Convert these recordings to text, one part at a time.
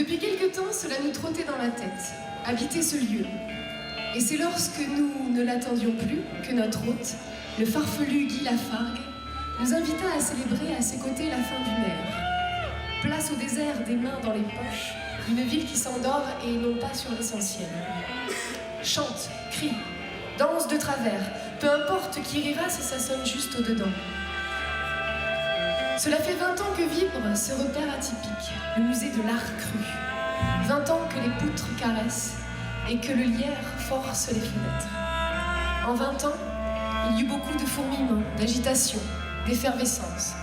Depuis quelque temps, cela nous trottait dans la tête, habiter ce lieu. Et c'est lorsque nous ne l'attendions plus que notre hôte, le farfelu Guy Lafargue, nous invita à célébrer à ses côtés la fin d'une ère. Place au désert des mains dans les poches, une ville qui s'endort et non pas sur l'essentiel. Chante, crie, danse de travers, peu importe qui rira si ça sonne juste au-dedans. Cela fait 20 ans que vibre ce repère atypique, le musée de l'art cru. 20 ans que les poutres caressent et que le lierre force les fenêtres. En 20 ans, il y eut beaucoup de fourmillements, d'agitation, d'effervescence.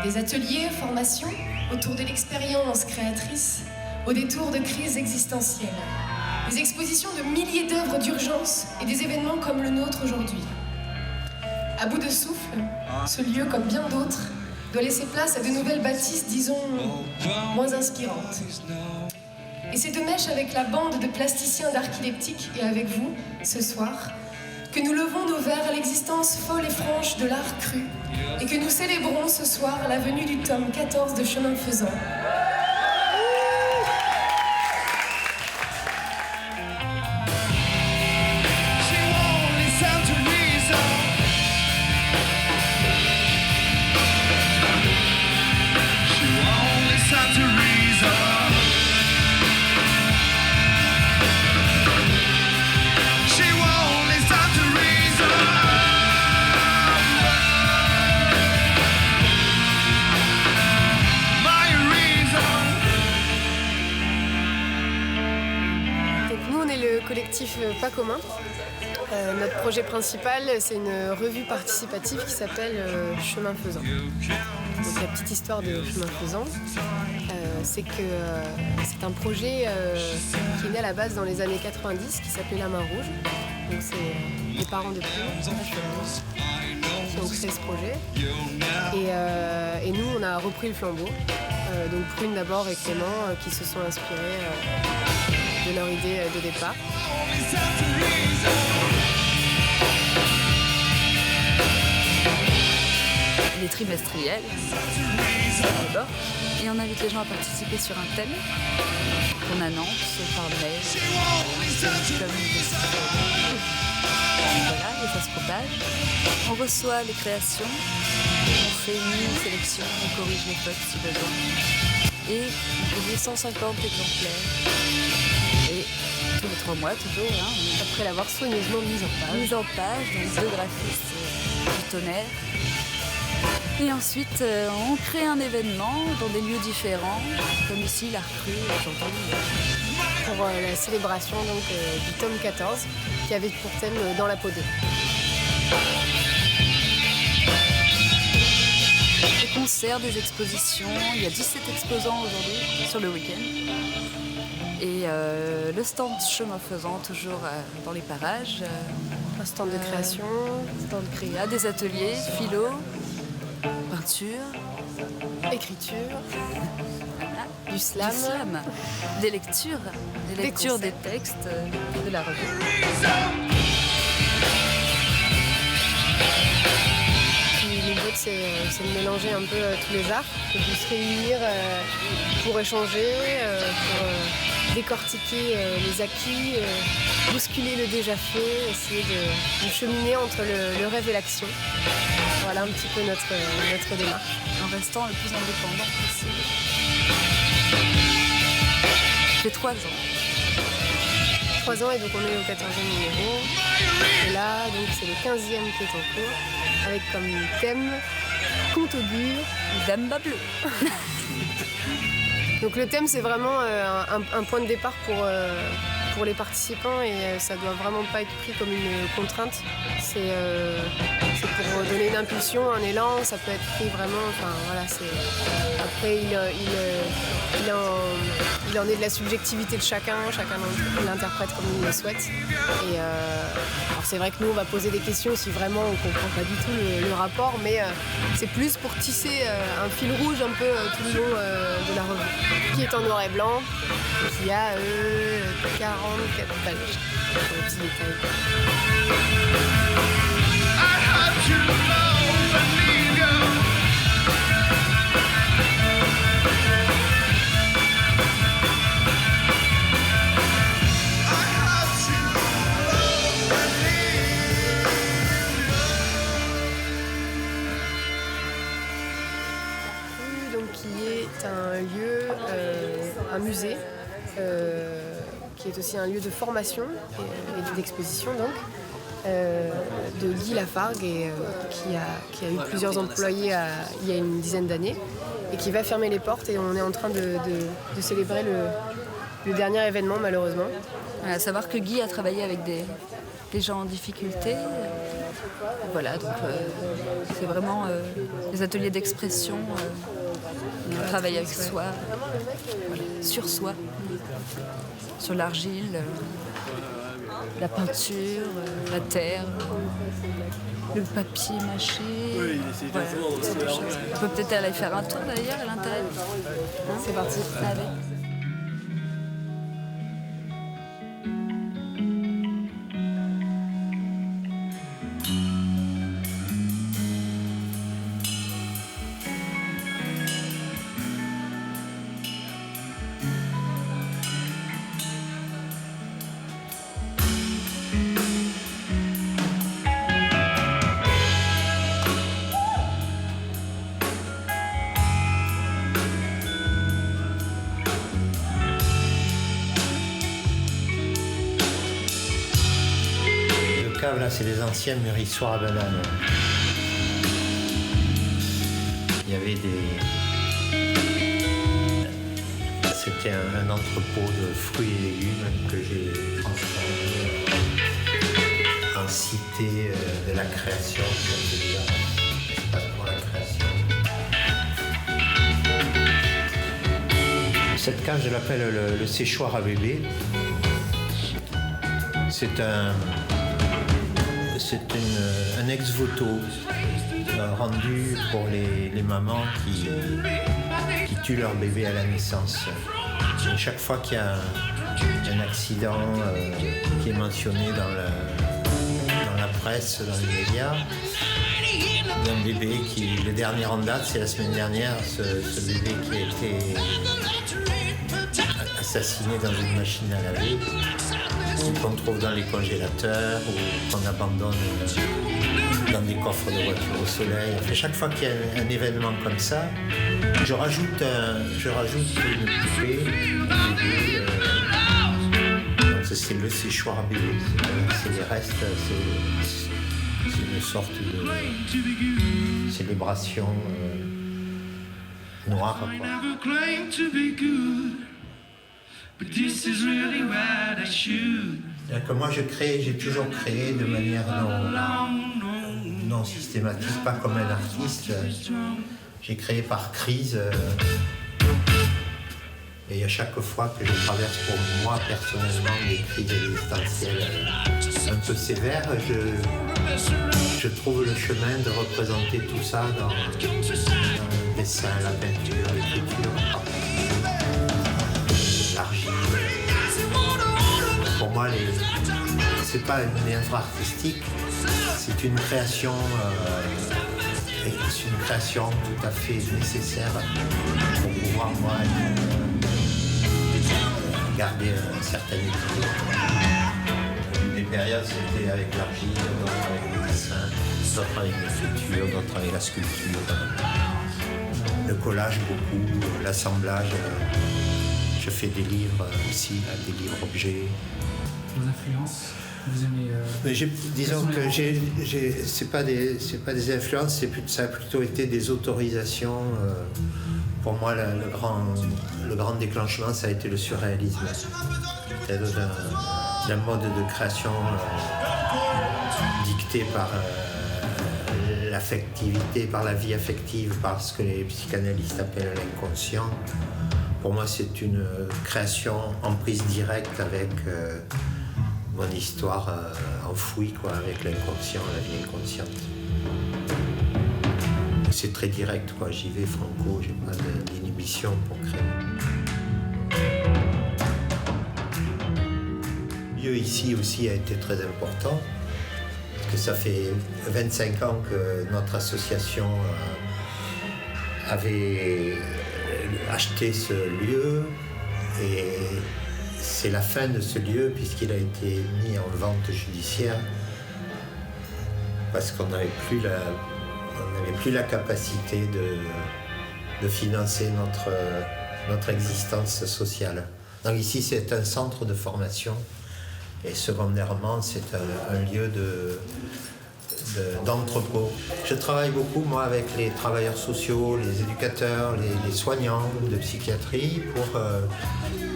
Des ateliers, formations autour de l'expérience créatrice, au détour de crises existentielles. Des expositions de milliers d'œuvres d'urgence et des événements comme le nôtre aujourd'hui. À bout de souffle, ce lieu, comme bien d'autres, doit laisser place à de nouvelles bâtisses, disons, moins inspirantes. Et c'est de mèche avec la bande de plasticiens d'Archileptique et avec vous, ce soir, que nous levons nos verres à l'existence folle et franche de l'art cru et que nous célébrons ce soir la venue du tome 14 de Chemin Faisant. Collectif Pas Commun. Notre projet principal, c'est une revue participative qui s'appelle Chemin Faisant. Donc la petite histoire de Chemin Faisant, c'est que c'est un projet qui est né à la base dans les années 90, qui s'appelait La Main Rouge. Donc c'est les parents de Prune qui ont créé ce projet. Et nous, on a repris le flambeau. Donc Prune d'abord et Clément qui se sont inspirés de leur idée de départ. Les trimestriels, d'abord, et on invite les gens à participer sur un thème qu'on annonce par mail, voilà, et ça se propage. On reçoit les créations, on fait une sélection, on corrige les fautes si besoin, et on publie 150 exemplaires. Et tous les 3 mois, toujours, après l'avoir soigneusement mise en page. Mise en page, donc 2 graphistes du tonnerre. Et ensuite, on crée un événement dans des lieux différents, comme ici, l'Art Cru, aujourd'hui. Pour la célébration donc, du tome 14, qui avait pour thème Dans la peau 2. Des concerts, des expositions, il y a 17 exposants aujourd'hui, sur le week-end. Et le stand Chemin Faisant, toujours dans les parages. Un stand de création, stand de créa, des ateliers, philo, peinture, écriture, du slam, des lectures des textes de la revue. L'idée, c'est de mélanger un peu tous les arts, de se réunir pour échanger, pour décortiquer les acquis, bousculer le déjà fait, essayer de cheminer entre le rêve et l'action. Voilà un petit peu notre démarche. En restant le plus indépendant possible. J'ai 3 ans. 3 ans et donc on est au 14e numéro. Et là, donc c'est le 15e qui est en cours, avec comme thème Conte augure, Dame bleue. Donc le thème, c'est vraiment un point de départ pour les participants et ça doit vraiment pas être pris comme une contrainte. C'est pour donner une impulsion, un élan, ça peut être pris vraiment, enfin voilà, après il en est de la subjectivité de chacun l'interprète comme il le souhaite. Et alors c'est vrai que nous on va poser des questions si vraiment on comprend pas du tout le rapport, mais c'est plus pour tisser un fil rouge un peu tout le long de la revue, qui est en noir et blanc, et qui a 44 pages pour les petits détails. c'est un lieu, un musée, qui est aussi un lieu de formation et d'exposition donc, de Guy Lafargue, qui a eu plusieurs employés il y a une dizaine d'années et qui va fermer les portes, et on est en train de célébrer le dernier événement malheureusement. À savoir que Guy a travaillé avec des gens en difficulté. Voilà, donc c'est vraiment des ateliers d'expression. On travaille avec soi, voilà, sur soi, sur l'argile, la peinture, la terre, le papier mâché. Oui, voilà, on peut peut-être aller faire un tour d'ailleurs à l'intérieur. Hein, c'est parti. Allez. Là, c'est les anciennes mûrissoires à bananes. Il y avait C'était un entrepôt de fruits et légumes que j'ai transformé en cité de la création, c'est-à-dire espace pour la création. Cette cave, je l'appelle le séchoir à bébé. C'est un ex-voto rendu pour les mamans qui tuent leur bébé à la naissance. Et chaque fois qu'il y a un accident qui est mentionné dans la presse, dans les médias, d'un bébé le dernier en date, c'est la semaine dernière, ce bébé qui a été assassiné dans une machine à laver, qu'on trouve dans les congélateurs ou qu'on abandonne dans des coffres de voiture au soleil. Enfin, chaque fois qu'il y a un événement comme ça, je rajoute une poupée, donc c'est le séchoir à bébé. C'est les restes, c'est une sorte de célébration noire, quoi. Moi j'ai toujours créé de manière non systématique, pas comme un artiste. J'ai créé par crise. Et à chaque fois que je traverse pour moi personnellement des crises existentielles un peu sévères, je trouve le chemin de représenter tout ça dans le dessin, la peinture, l'écriture, l'argile. Pour moi, c'est pas une œuvre artistique, c'est une création tout à fait nécessaire pour pouvoir, moi, garder un certain équilibre. Des périodes, c'était avec l'argile, d'autres avec le dessin, d'autres avec l'écriture, d'autres avec la sculpture, le collage beaucoup, l'assemblage. Je fais des livres aussi, des livres objets. Vos influences, vous aimez disons que c'est pas des influences, ça a plutôt été des autorisations. Pour moi, le grand déclenchement, ça a été le surréalisme. C'est-à-dire d'un mode de création dicté par l'affectivité, par la vie affective, par ce que les psychanalystes appellent l'inconscient. Pour moi, c'est une création en prise directe avec mon histoire enfouie, avec l'inconscient, la vie inconsciente. C'est très direct, j'y vais franco, j'ai pas d'inhibition pour créer. Le lieu ici aussi a été très important, parce que ça fait 25 ans que notre association avait acheté ce lieu, et c'est la fin de ce lieu puisqu'il a été mis en vente judiciaire parce qu'on n'avait plus la capacité de financer notre existence sociale. Donc ici, c'est un centre de formation et secondairement, c'est un lieu d'entrepôt. Je travaille beaucoup, moi, avec les travailleurs sociaux, les éducateurs, les soignants de psychiatrie pour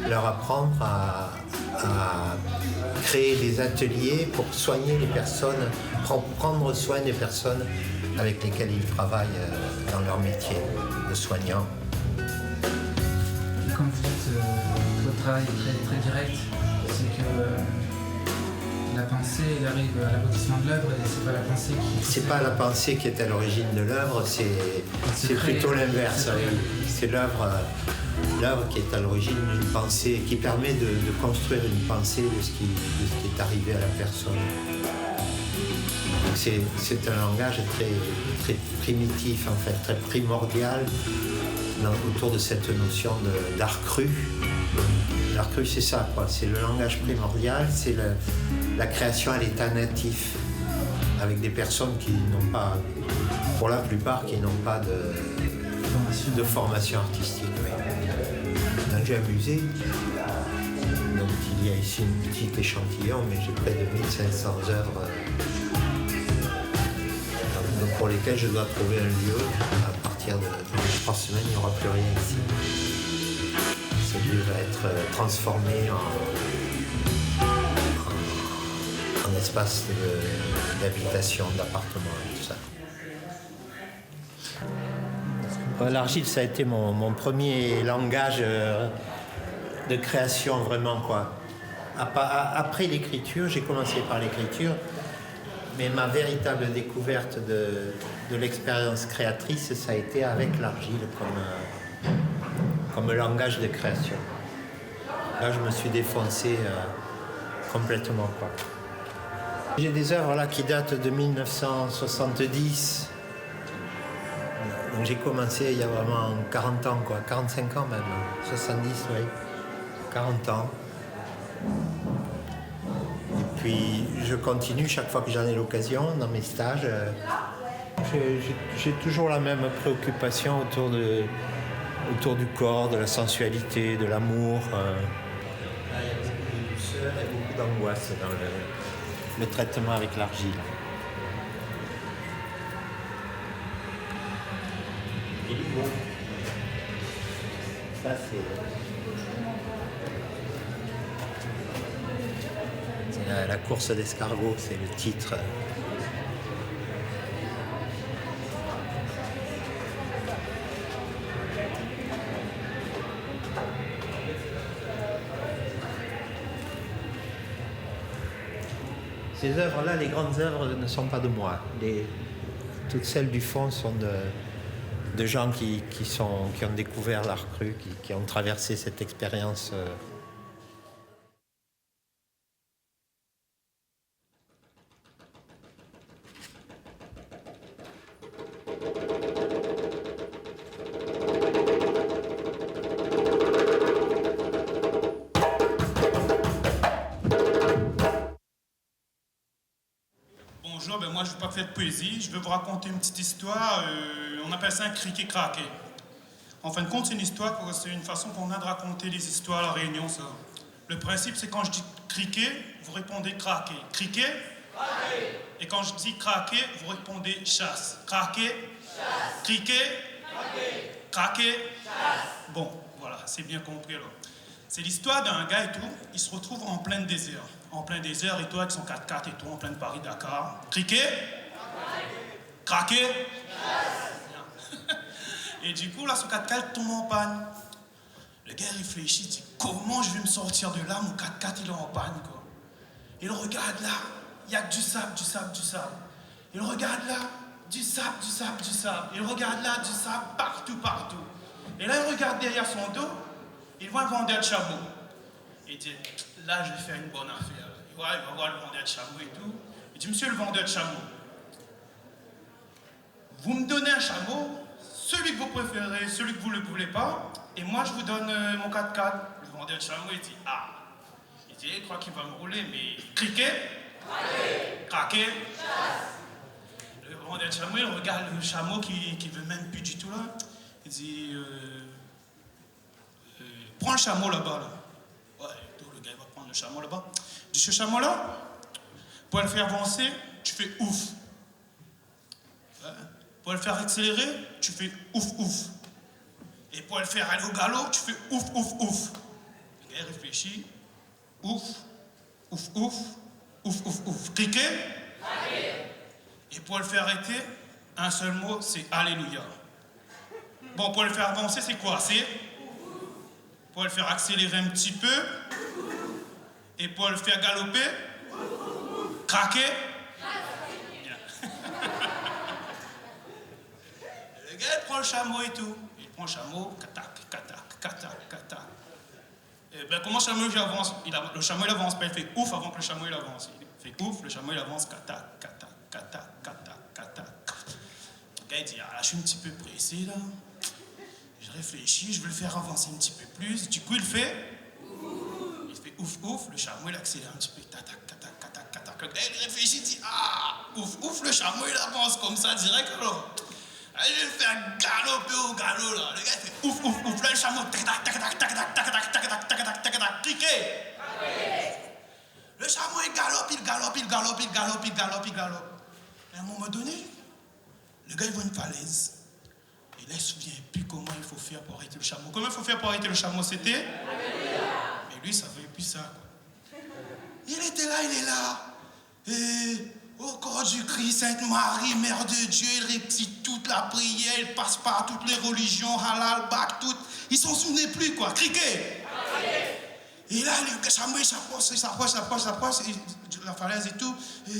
leur apprendre à créer des ateliers pour soigner les personnes, prendre soin des personnes avec lesquelles ils travaillent dans leur métier de soignant. Comme vous dites, votre travail est très direct, c'est que la pensée elle arrive à l'aboutissement de l'œuvre et c'est pas la pensée qui... C'est pas la pensée qui est à l'origine de l'œuvre, c'est plutôt l'inverse. C'est l'œuvre qui est à l'origine d'une pensée, qui permet de construire une pensée de ce qui est arrivé à la personne. C'est un langage très primitif, en fait, très primordial autour de cette notion d'art cru. L'art cru, c'est ça, quoi. C'est le langage primordial, c'est la création à l'état natif, avec des personnes qui n'ont pas, pour la plupart, qui n'ont pas de formation artistique. Oui. Donc j'ai amusé. Donc il y a ici une petite échantillon, mais j'ai près de 1500 œuvres pour lesquelles je dois trouver un lieu. À partir de 3 semaines, il n'y aura plus rien ici. Ce lieu va être transformé en espace d'habitation, d'appartement et tout ça. L'argile, ça a été mon premier langage de création, vraiment, quoi. Après l'écriture, j'ai commencé par l'écriture, mais ma véritable découverte de l'expérience créatrice, ça a été avec l'argile comme langage de création. Là, je me suis défoncé complètement, quoi. J'ai des œuvres là qui datent de 1970. Donc j'ai commencé il y a vraiment 40 ans, quoi, 45 ans même, 70, oui, 40 ans. Et puis je continue chaque fois que j'en ai l'occasion dans mes stages. J'ai toujours la même préoccupation autour du corps, de la sensualité, de l'amour. Il y a beaucoup de douceur et beaucoup d'angoisse dans le traitement avec l'argile. Ça, c'est la course d'escargot, c'est le titre. Ces œuvres-là, les grandes œuvres ne sont pas de moi. Toutes celles du fond sont de gens qui ont découvert l'art cru, qui ont traversé cette expérience. Bonjour, moi je ne vais pas faire de poésie, je vais vous raconter une petite histoire, on appelle ça un criquet craqué. En fin de compte, c'est une histoire, c'est une façon qu'on a de raconter les histoires à la Réunion, ça. Le principe, c'est quand je dis criquet, vous répondez craqué. Criquet? Craqué. Et quand je dis craqué, vous répondez chasse. Craqué? Chasse. Criquet? Craqué. Craqué? Chasse. Bon, voilà, c'est bien compris alors. C'est l'histoire d'un gars et tout, il se retrouve en plein désert. En plein désert et tout, avec son 4x4 et tout, en plein Paris-Dakar. Criquet? Craqué? Et du coup, là, son 4x4 tombe en panne. Le gars réfléchit, il dit, comment je vais me sortir de là, mon 4x4 il est en panne, quoi. Il regarde là, il y a que du sable, du sable, du sable. Il regarde là, du sable, du sable, du sable. Il regarde là, du sable, partout, partout. Et là, il regarde derrière son dos, il voit un vendeur de chameau. Il dit, là, je vais faire une bonne affaire. Il va voir le vendeur de chameau et tout. Il dit, monsieur le vendeur de chameau, vous me donnez un chameau, celui que vous préférez, celui que vous ne le voulez pas, et moi, je vous donne mon 4x4. Le vendeur de chameau, il dit, ah. Il dit, il croit qu'il va me rouler, mais criquet? Craqué? Le vendeur de chameau, il regarde le chameau qui ne veut même plus du tout là. Il dit prends le chameau là-bas. Là. Ouais, le gars va prendre le chameau là-bas. Il dit ce chameau-là, pour le faire avancer, tu fais ouf. Ouais. Pour le faire accélérer, tu fais ouf ouf. Et pour le faire aller au galop, tu fais ouf ouf ouf. Le gars réfléchit. Ouf, ouf ouf, ouf ouf ouf. Cliquez. Et pour le faire arrêter, un seul mot, c'est Alléluia. Bon, pour le faire avancer, c'est quoi? C'est pour le faire accélérer un petit peu. Et pour le faire galoper, craquer. Bien. Le gars, il prend le chameau et tout. Il prend le chameau, catac, catac, catac, catac. Et ben, comment le chameau il avance? Le chameau il avance pas, il fait ouf avant que le chameau il avance. Il fait ouf, le chameau il avance, catac, catac, catac, catac, catac. Le gars il dit, ah là je suis un petit peu pressé là. Je réfléchis, je veux le faire avancer un petit peu plus. Du coup il fait ouf ouf, le chameau il accélère un petit peu, catac, catac, catac, catac. Le gars il réfléchit, il dit, ah ouf ouf, le chameau il avance comme ça direct alors. Allez, je vais le faire galoper au galop là. Le gars il fait ouf ouf ouf, là le chameau tac tac tac tac tac tac tac tac tac tac tac tac tac, cliquez. Le chameau il galope, il galope, il galope, il galope, il galope, il galope. Et à un moment donné, le gars il voit une falaise. Et là il ne se souvient plus comment il faut faire pour arrêter le chameau. Comment il faut faire pour arrêter le chameau, c'était? Mais lui il savait plus ça quoi. Il était là, il est là. Et au corps du Christ, Sainte Marie, Mère de Dieu, il récite toute la prière, il passe par toutes les religions, halal, bak, toutes. Il s'en souvenait plus, quoi. Criquet. Et là, le chameau, il s'approche, la falaise et tout. Et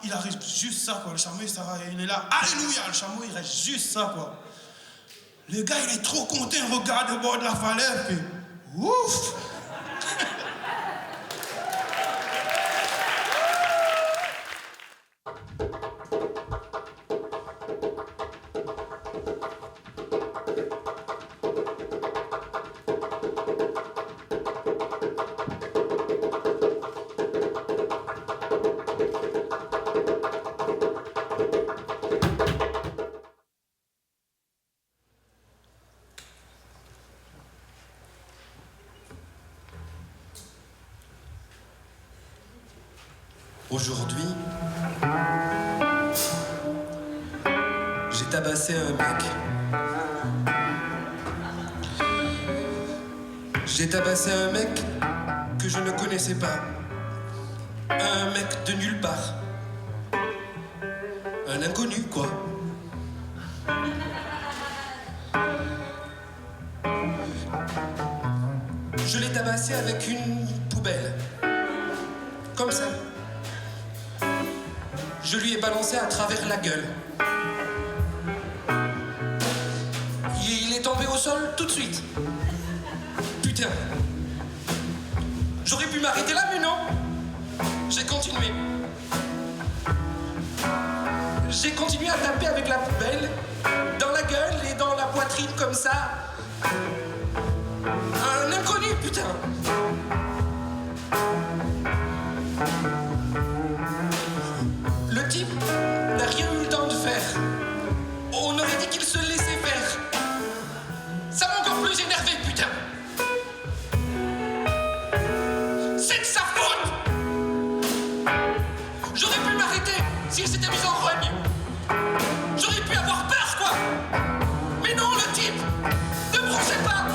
il arrive juste ça, quoi. Le chameau, il est là. Alléluia, le chameau, il reste juste ça, quoi. Le gars, il est trop content, il regarde au bord de la falaise, et ouf! Aujourd'hui, j'ai tabassé un mec. J'ai tabassé un mec que je ne connaissais pas. Un mec de nulle part. Un inconnu, quoi. Je l'ai tabassé avec une poubelle. Comme ça. Je lui ai balancé à travers la gueule. Il est tombé au sol tout de suite. Putain. J'aurais pu m'arrêter là, mais non. J'ai continué. J'ai continué à taper avec la poubelle, dans la gueule et dans la poitrine comme ça. Un inconnu, putain. Le type n'a rien eu le temps de faire. On aurait dit qu'il se laissait faire. Ça m'a encore plus énervé, putain. C'est de sa faute. J'aurais pu m'arrêter s'il s'était mis en rogne. J'aurais pu avoir peur, quoi. Mais non, le type ne bronchait pas.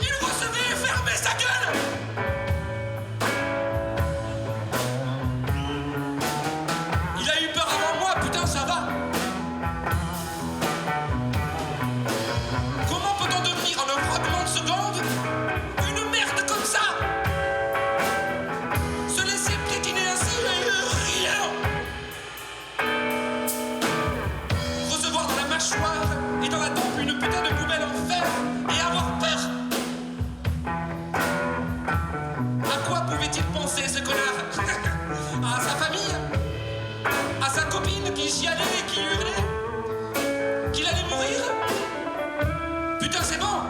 Il recevait et fermait sa gueule. Il a eu peur avant moi, putain, ça va. Comment peut-on devenir en un fragment de seconde une merde comme ça? Se laisser piétiner ainsi et rien. Recevoir dans la mâchoire et dans la tempe une putain de poubelle en fer et avoir peur. À quoi pouvait-il penser, ce connard? À sa famille? À sa copine qui chialait et qui hurlait? Qu'il allait mourir? Putain, c'est bon.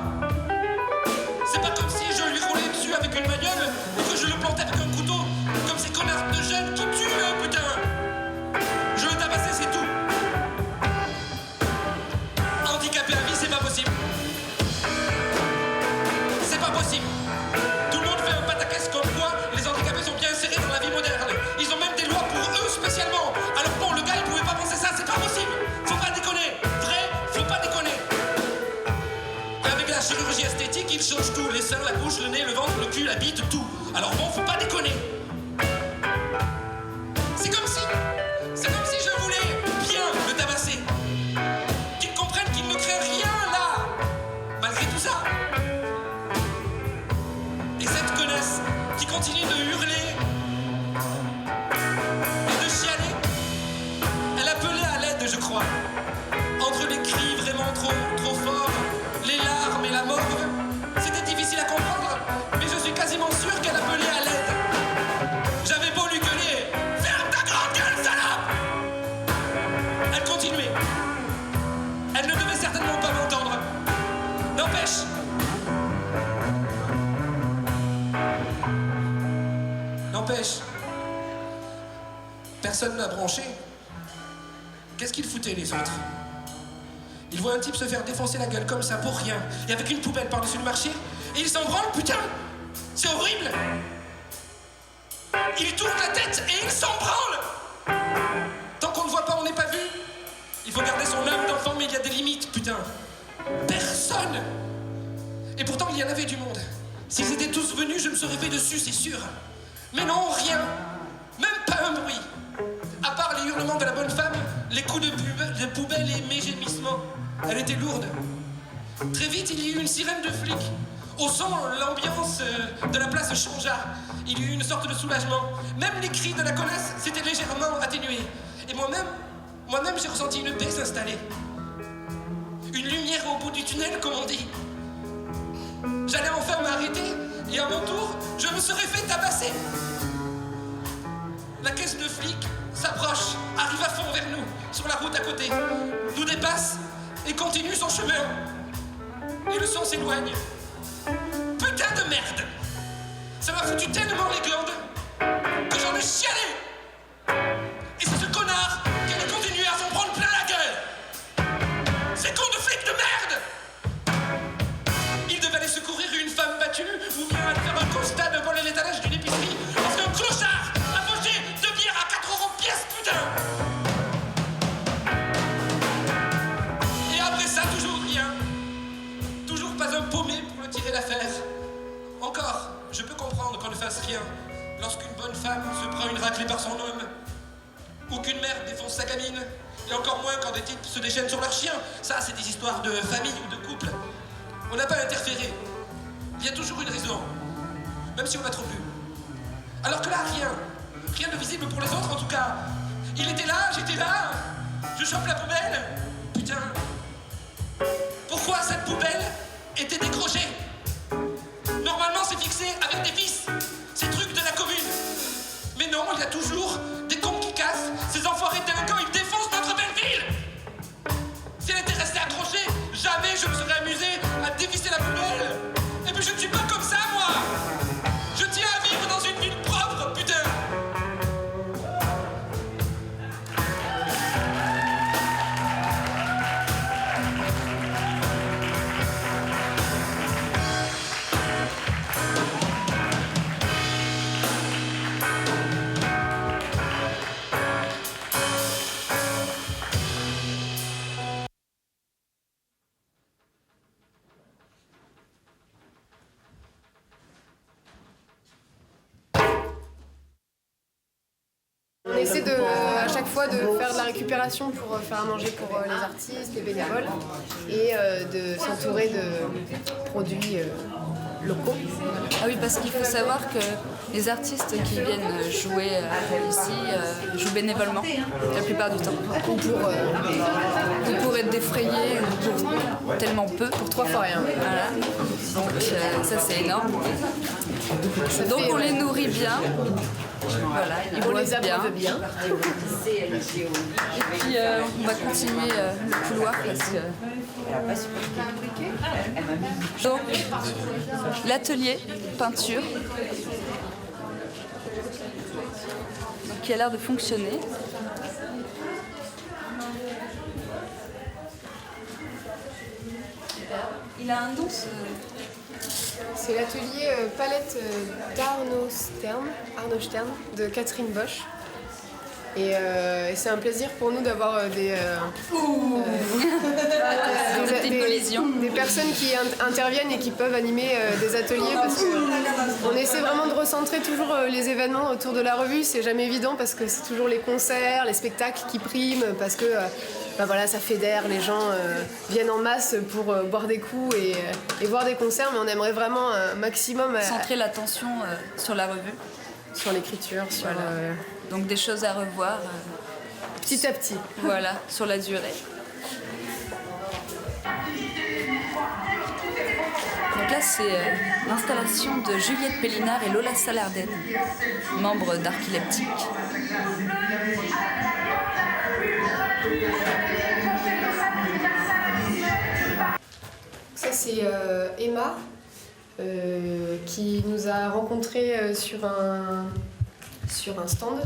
C'est pas comme si je lui roulais dessus avec une bagnole ou que je le plantais avec un couteau, comme ces connards de jeunes qui tuent, putain. Je le tabassais, c'est tout. Handicapé à vie, il change tout, les seins, la bouche, le nez, le ventre, le cul, la bite, tout. Alors bon, faut pas déconner. C'est comme si je voulais bien le tabasser. Qu'il comprenne qu'il ne crée rien là, malgré tout ça. Et cette connasse qui continue de hurler et de chialer, elle appelait à l'aide, je crois. Entre les cris vraiment trop forts, les larmes et la morgue, c'était difficile à comprendre, mais je suis quasiment sûr qu'elle appelait à l'aide. J'avais beau lui gueuler « Ferme ta grande gueule, salope !» Elle continuait. Elle ne devait certainement pas m'entendre. N'empêche. Personne n'a branché. Qu'est-ce qu'ils foutaient, les autres? Ils voient un type se faire défoncer la gueule comme ça pour rien, et avec une poubelle par-dessus le marché, et ils s'en branlent, putain! C'est horrible! Ils tournent la tête et ils s'en branlent! Tant qu'on ne voit pas, on n'est pas vu. Il faut garder son âme d'enfant, mais il y a des limites, putain. Personne! Et pourtant, il y en avait du monde. S'ils étaient tous venus, je me serais fait dessus, c'est sûr. Mais non, rien. Même pas un bruit. À part les hurlements de la bonne femme, les coups de poubelle et mes gémissements. Elle était lourde. Très vite, il y eut une sirène de flic. Au son, l'ambiance de la place changea. Il y eut une sorte de soulagement. Même les cris de la connasse s'étaient légèrement atténués. Et moi-même, j'ai ressenti une paix s'installer. Une lumière au bout du tunnel, comme on dit. J'allais enfin m'arrêter, et à mon tour, je me serais fait tabasser. La caisse de flic s'approche, arrive à fond vers nous, sur la route à côté, nous dépasse et continue son chemin. Et le son s'éloigne. Putain de merde! Ça m'a foutu tellement les glandes que j'en ai chialé! Et c'est ce connard qui allait continuer à s'en prendre plein la gueule! Ces cons de flics de merde! Il devait aller secourir une femme battue ou bien aller faire un constat devant l'étalage d'une épicerie parce qu'un clochard a fauché 2 bières à 4 € pièce, putain! Et après ça, toujours rien. Toujours pas un paumé pour le tirer d'affaire. Encore, je peux comprendre qu'on ne fasse rien lorsqu'une bonne femme se prend une raclée par son homme ou qu'une mère défonce sa gamine. Et encore moins quand des types se déchaînent sur leur chien. Ça, c'est des histoires de famille ou de couple. On n'a pas interféré. Il y a toujours une raison. Même si on a trop bu. Alors que là, rien. Rien de visible pour les autres, en tout cas. Il était là, j'étais là. Je chope la poubelle. Putain. Pourquoi cette poubelle était décrochée? Normalement, c'est fixé avec des vis. Ces trucs de la commune. Mais non, il y a toujours des cons qui cassent. Ces enfoirés de délinquants, ils défoncent notre belle ville. Si elle était restée accrochée, jamais je me serais amusé à dévisser la poubelle. Et puis je ne suis pas comme ça, moi. Je tiens à vivre dans une ville propre, putain. On essaie à chaque fois de faire de la récupération pour faire à manger pour les artistes, les bénévoles et de s'entourer de produits locaux. Ah oui, parce qu'il faut savoir que les artistes qui viennent jouer ici jouent bénévolement la plupart du temps. Pour être défrayés ou pour tellement peu. Pour 3 fois rien. Voilà. Donc ça c'est énorme. Donc on les nourrit bien. Voilà, ils On boivent les abreuve bien. Et puis on va continuer le couloir parce que... Donc l'atelier peinture qui a l'air de fonctionner. Il a un nom C'est l'atelier palette d'Arnaud Stern de Catherine Bosch. Et c'est un plaisir pour nous d'avoir des vision. Des personnes qui interviennent et qui peuvent animer des ateliers parce qu'on essaie vraiment de recentrer toujours les événements autour de la revue. C'est jamais évident parce que c'est toujours les concerts, les spectacles qui priment, parce que voilà, ça fédère, les gens viennent en masse pour boire des coups et voir des concerts, mais on aimerait vraiment un maximum Centrer l'attention sur la revue. sur l'écriture, sur Voilà. Donc des choses à revoir. petit à petit. Voilà, sur la durée. Donc là, c'est l'installation de Juliette Pellinard et Lola Salarden, membres d'Archileptique. Ça, c'est Emma qui nous a rencontrés sur un stand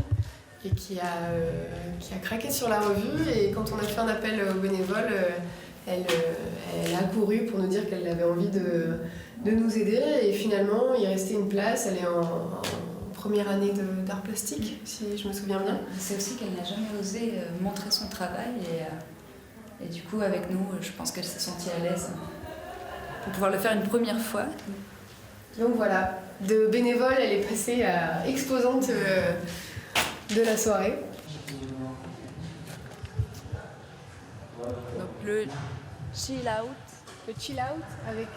et qui a craqué sur la revue. Et quand on a fait un appel aux bénévoles, elle a couru pour nous dire qu'elle avait envie de nous aider. Et finalement, il restait une place. Elle est en première année d'art plastique, si je me souviens bien. C'est aussi qu'elle n'a jamais osé montrer son travail et du coup, avec nous, je pense qu'elle s'est sentie à l'aise pour pouvoir le faire une première fois. Donc voilà, de bénévole, elle est passée à exposante de la soirée. Donc le chill out. Le chill out avec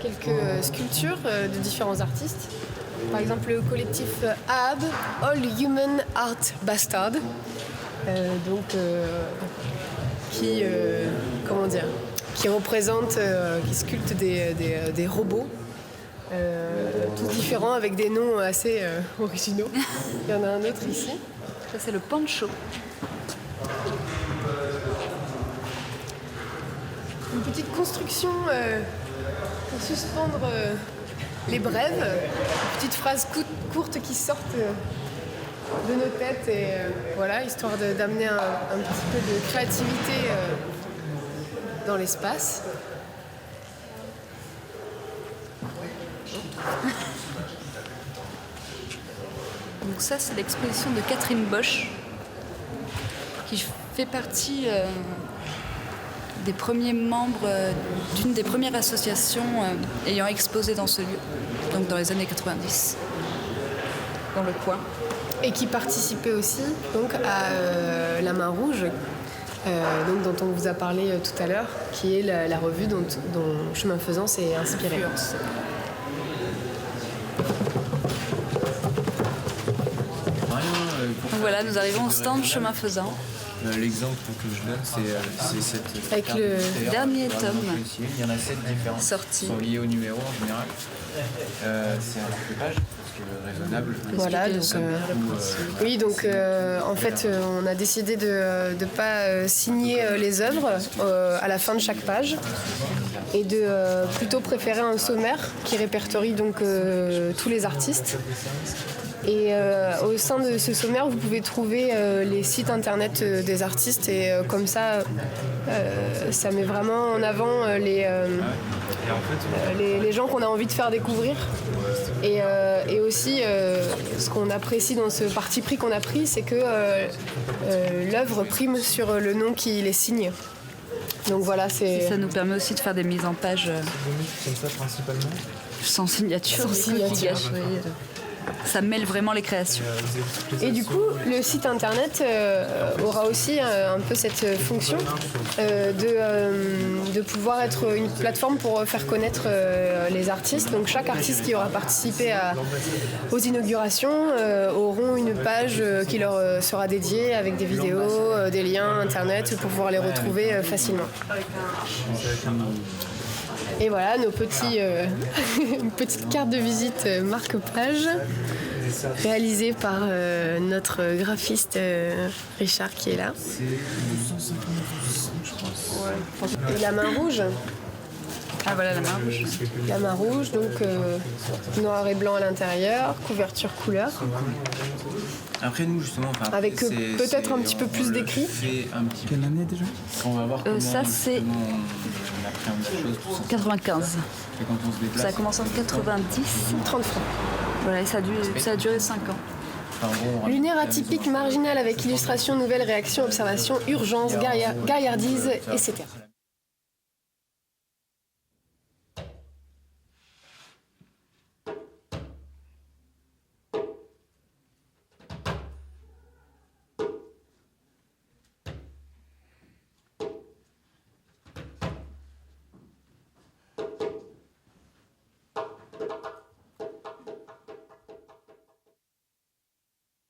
quelques sculptures de différents artistes. Par exemple le collectif AHB, All Human Art Bastard. Qui représente, qui sculpte des robots. Tous différents avec des noms assez originaux. Il y en a un autre ici. Ça, c'est le Pancho. Une petite construction pour suspendre les brèves. Une petite phrase courte qui sortent de nos têtes et voilà, histoire d'amener un petit peu de créativité dans l'espace. Donc ça, c'est l'exposition de Catherine Bosch, qui fait partie des premiers membres d'une des premières associations ayant exposé dans ce lieu, donc dans les années 90, dans le coin. Et qui participait aussi donc, à La Main Rouge, donc, dont on vous a parlé tout à l'heure, qui est la revue dont Chemin Faisant s'est inspiré. Donc voilà, nous arrivons au stand Chemin Faisant. L'exemple que je donne, c'est cette Avec carte le budgétaire. dernier Voilà, tome donc ici, il y en a 7 différents sorti. qui sont liés au numéro en général. C'est un marque-page, parce que raisonnable. Voilà, donc, oui, donc en fait, on a décidé de ne pas signer les œuvres à la fin de chaque page et de plutôt préférer un sommaire qui répertorie donc tous les artistes. Et au sein de ce sommaire, vous pouvez trouver les sites internet des artistes et comme ça, ça met vraiment en avant les gens qu'on a envie de faire découvrir. Et aussi, ce qu'on apprécie dans ce parti pris qu'on a pris, c'est que l'œuvre prime sur le nom qui les signe. Donc voilà, c'est... Ça nous permet aussi de faire des mises en page Comme ça, principalement. sans signature. Sans signature. Ça mêle vraiment les créations. Et du coup, le site internet aura aussi un peu cette fonction de pouvoir être une plateforme pour faire connaître les artistes. Donc chaque artiste qui aura participé aux inaugurations auront une page qui leur sera dédiée avec des vidéos, des liens internet pour pouvoir les retrouver facilement. Et voilà, nos petits, une petite carte de visite marque-page réalisée par notre graphiste Richard qui est là. Et La Main Rouge. Ah voilà, La Main Rouge. La Main Rouge, donc noir et blanc à l'intérieur, couverture couleur. Après, nous, justement, Avec peut-être un petit peu plus d'écrit. Quelle année déjà? On va voir comment ça, c'est on appréhende la chose, tout ça. 95. Et quand on se déplace, Ça a commencé en 90. 30 francs. Voilà, et ça a duré 5 ans. enfin, bon, on Lunaire rajoute la atypique maison. marginal avec illustration, nouvelle réaction, observation, urgence, gaillardise, etc. Thank